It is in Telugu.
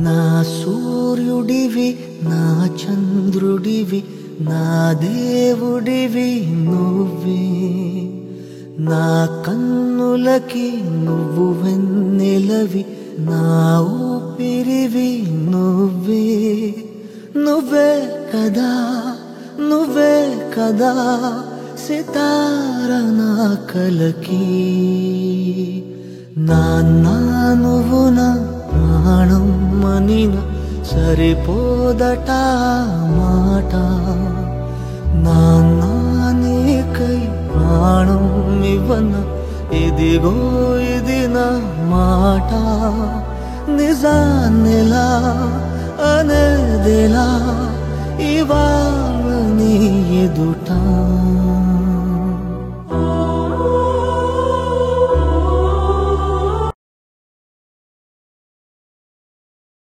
నా సూర్యుడివి నా చంద్రుడివి నా దేవుడివి నువ్వే నా కన్నులకి నువ్వు వెన్నెలవి నా ఊపిరివి నువ్వే నువ్వే కదా నువ్వే కదా సితార నా కలకి నాన్నా నువ్వు నా ప్రాణం మనిన సరిపోదట మాట నాన్నా నీకై ప్రాణం ఇవ్వన ఇదిగో ఇది నా మాట నిజాన్నిలా అనేదిలా ఇవాళ నీ ఎదుట